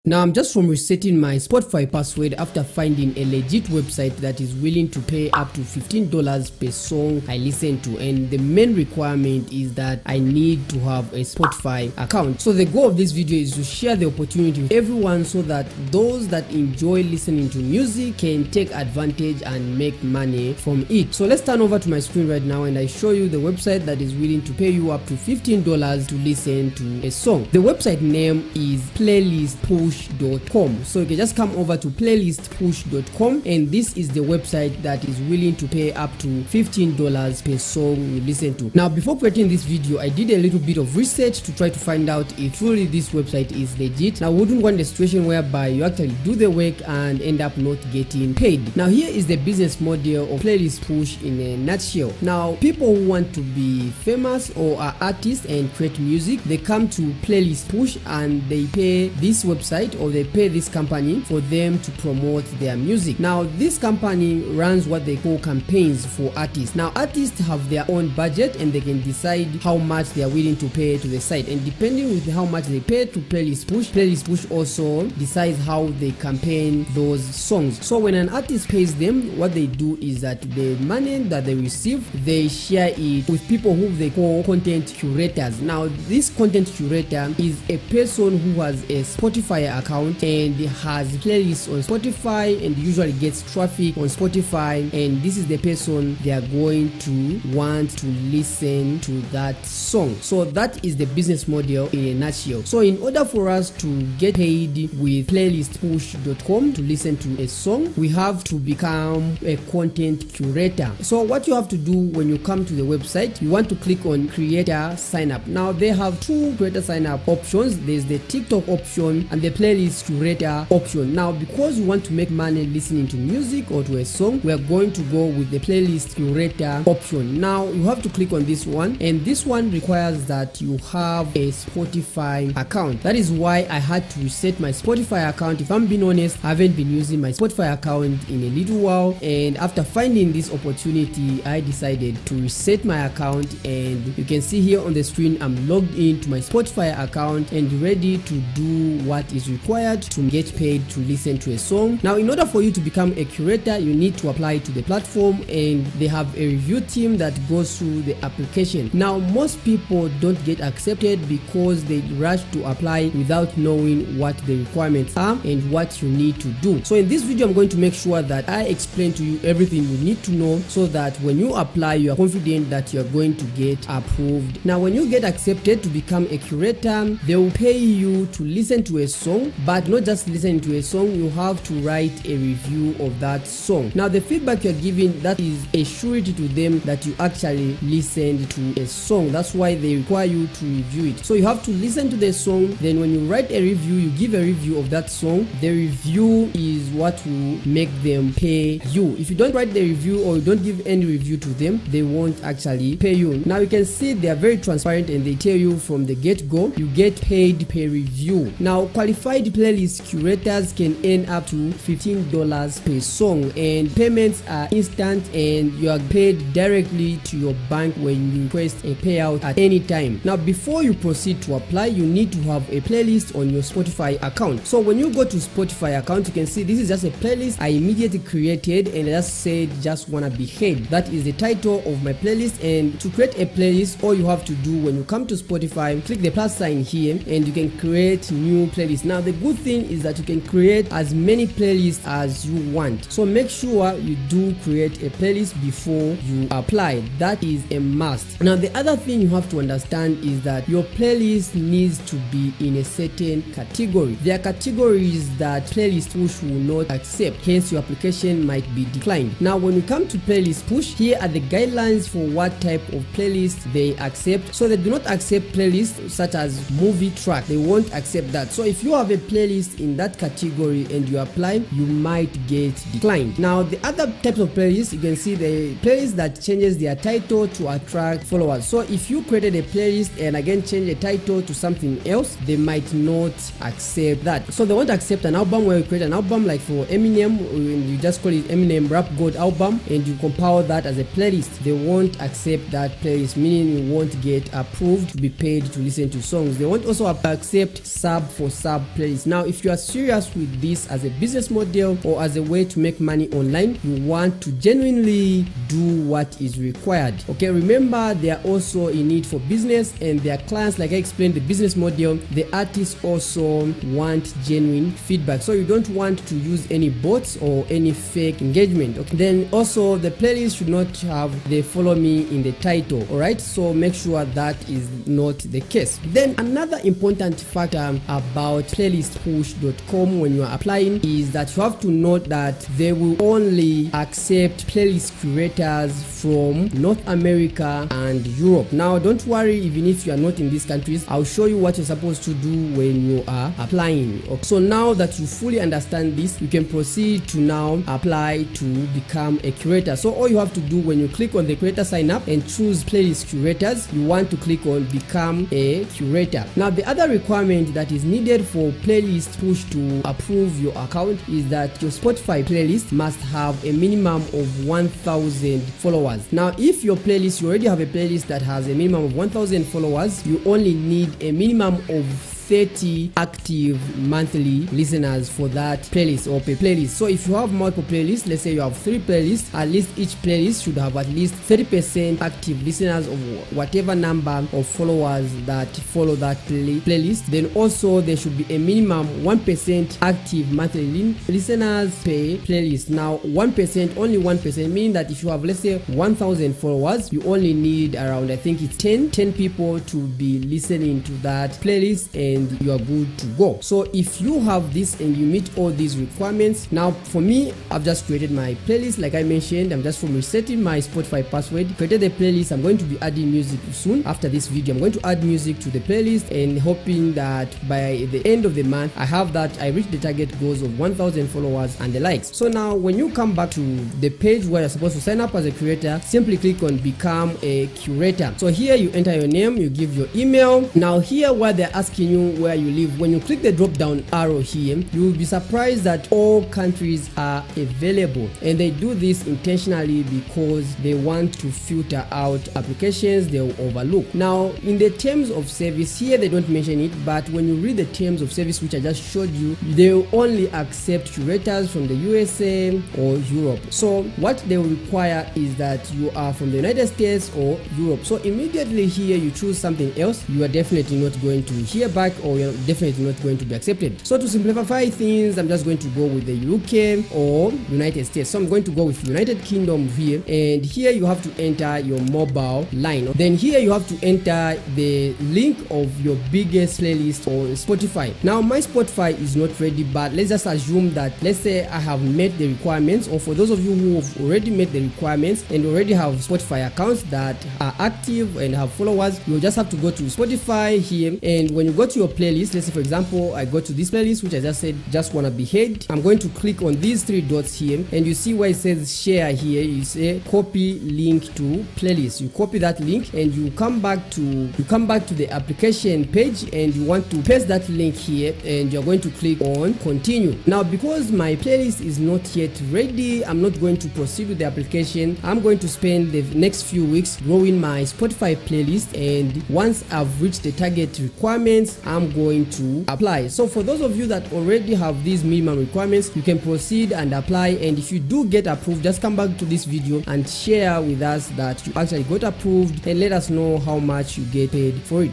Now I'm just from resetting my Spotify password after finding a legit website that is willing to pay up to $15 per song I listen to, and the main requirement is that I need to have a Spotify account. So the goal of this video is to share the opportunity with everyone so that those that enjoy listening to music can take advantage and make money from it. So let's turn over to my screen right now and I show you the website that is willing to pay you up to $15 to listen to a song. The website name is playlistpush.com. So you can just come over to playlistpush.com, and this is the website that is willing to pay up to $15 per song you listen to. Now before creating this video, I did a little bit of research to try to find out if truly this website is legit. Now I wouldn't want a situation whereby you actually do the work and end up not getting paid. Now here is the business model of Playlist Push in a nutshell. Now people who want to be famous or are artists and create music, they come to Playlist Push and they pay this website or they pay this company for them to promote their music. Now this company runs what they call campaigns for artists. Now artists have their own budget and they can decide how much they are willing to pay to the site, and depending with how much they pay to Playlist Push also decides how they campaign those songs. So when an artist pays them, what they do is that the money that they receive, they share it with people who they call content curators. Now this content curator is a person who has a Spotify account and has playlists on Spotify and usually gets traffic on Spotify, and this is the person they are going to want to listen to that song. So that is the business model in a nutshell. So in order for us to get paid with playlistpush.com to listen to a song, we have to become a content curator. So what you have to do when you come to the website, you want to click on creator sign up. Now they have two creator sign up options. There's the TikTok option and the playlist curator option. Now because we want to make money listening to music or to a song, we are going to go with the playlist curator option. Now you have to click on this one, and this one requires that you have a Spotify account. That is why I had to reset my Spotify account. If I'm being honest, I haven't been using my Spotify account in a little while, and after finding this opportunity I decided to reset my account, and you can see here on the screen I'm logged into my Spotify account and ready to do what is required to get paid to listen to a song. Now in order for you to become a curator, you need to apply to the platform, and they have a review team that goes through the application. Now most people don't get accepted because they rush to apply without knowing what the requirements are and what you need to do. So in this video I'm going to make sure that I explain to you everything you need to know so that when you apply you are confident that you are going to get approved. Now when you get accepted to become a curator, they will pay you to listen to a song, but not just listening to a song, you have to write a review of that song. Now the feedback you are giving, that is a surety to them that you actually listened to a song. That's why they require you to review it. So you have to listen to the song, then when you write a review, you give a review of that song. The review is what will make them pay you. If you don't write the review or you don't give any review to them, they won't actually pay you. Now you can see they are very transparent and they tell you from the get-go you get paid per review. Now qualified playlist curators can earn up to $15 per song, and payments are instant and you are paid directly to your bank when you request a payout at any time. Now before you proceed to apply, you need to have a playlist on your Spotify account. So when you go to Spotify account, you can see this is just a playlist I immediately created, and I just said just wanna be heard. That is the title of my playlist, and to create a playlist all you have to do when you come to Spotify, click the plus sign here and you can create new playlist. Now the good thing is that you can create as many playlists as you want, so make sure you do create a playlist before you apply. That is a must. Now the other thing you have to understand is that your playlist needs to be in a certain category. There are categories that Playlist Push will not accept, hence your application might be declined. Now when you come to Playlist Push, here are the guidelines for what type of playlist they accept. So they do not accept playlists such as movie track, they won't accept that. So if you have a playlist in that category and you apply, you might get declined. Now the other types of playlists, you can see the playlist that changes their title to attract followers. So if you created a playlist and again change the title to something else, they might not accept that. So they won't accept an album where you create an album like for Eminem, you just call it Eminem Rap God album and you compile that as a playlist. They won't accept that playlist, meaning you won't get approved to be paid to listen to songs. They won't also accept sub for sub playlist. Now if you are serious with this as a business model or as a way to make money online, you want to genuinely do what is required. Okay, remember they are also in need for business and their clients. Like I explained the business model, the artists also want genuine feedback, so you don't want to use any bots or any fake engagement. Okay, then also the playlist should not have the follow me in the title. All right, so make sure that is not the case. Then another important factor about playlistpush.com when you are applying is that you have to note that they will only accept playlist curators from North America and Europe. Now don't worry, even if you are not in these countries, I'll show you what you're supposed to do when you are applying. Okay, so now that you fully understand this, you can proceed to now apply to become a curator. So all you have to do when you click on the creator sign up and choose playlist curators, you want to click on become a curator. Now the other requirement that is needed for Playlist Push to approve your account is that your Spotify playlist must have a minimum of 1,000 followers. Now if your playlist, you already have a playlist that has a minimum of 1,000 followers, you only need a minimum of 30 active monthly listeners for that playlist or per playlist. So if you have multiple playlists, let's say you have 3 playlists, at least each playlist should have at least 30% active listeners of whatever number of followers that follow that playlist. Then also there should be a minimum 1% active monthly listeners per playlist. Now 1%, only 1%, meaning that if you have, let's say, 1,000 followers, you only need around, I think it's 10 people to be listening to that playlist, and you are good to go. So if you have this and you meet all these requirements, now for me, I've just created my playlist. Like I mentioned, I'm just from resetting my Spotify password, created the playlist. I'm going to be adding music soon. After this video, I'm going to add music to the playlist and hoping that by the end of the month, I have that, I reach the target goals of 1,000 followers and the likes. So now when you come back to the page where you're supposed to sign up as a creator, simply click on become a curator. So here you enter your name, you give your email. Now here where they're asking you where you live, when you click the drop down arrow here, you will be surprised that all countries are available, and they do this intentionally because they want to filter out applications they will overlook. Now in the terms of service here, they don't mention it, but when you read the terms of service which I just showed you, they will only accept curators from the USA or Europe. So what they will require is that you are from the United States or Europe. So immediately here you choose something else, you are definitely not going to hear back, or you're definitely not going to be accepted. So to simplify things, I'm just going to go with the UK or United States. So I'm going to go with United Kingdom here, and here you have to enter your mobile line. Then here you have to enter the link of your biggest playlist on Spotify. Now my Spotify is not ready, but let's just assume that, let's say I have met the requirements, or for those of you who have already met the requirements and already have Spotify accounts that are active and have followers, you'll just have to go to Spotify here, and when you go to your playlist, let's say for example I go to this playlist which I just said just wanna be heard, I'm going to click on these 3 dots here, and you see where it says share here, you say copy link to playlist. You copy that link and you come back to the application page, and you want to paste that link here, and you're going to click on continue. Now because my playlist is not yet ready, I'm not going to proceed with the application. I'm going to spend the next few weeks growing my Spotify playlist, and once I've reached the target requirements, I'm going to apply. So for those of you that already have these minimum requirements, you can proceed and apply, and if you do get approved, just come back to this video and share with us that you actually got approved, and let us know how much you get paid for it.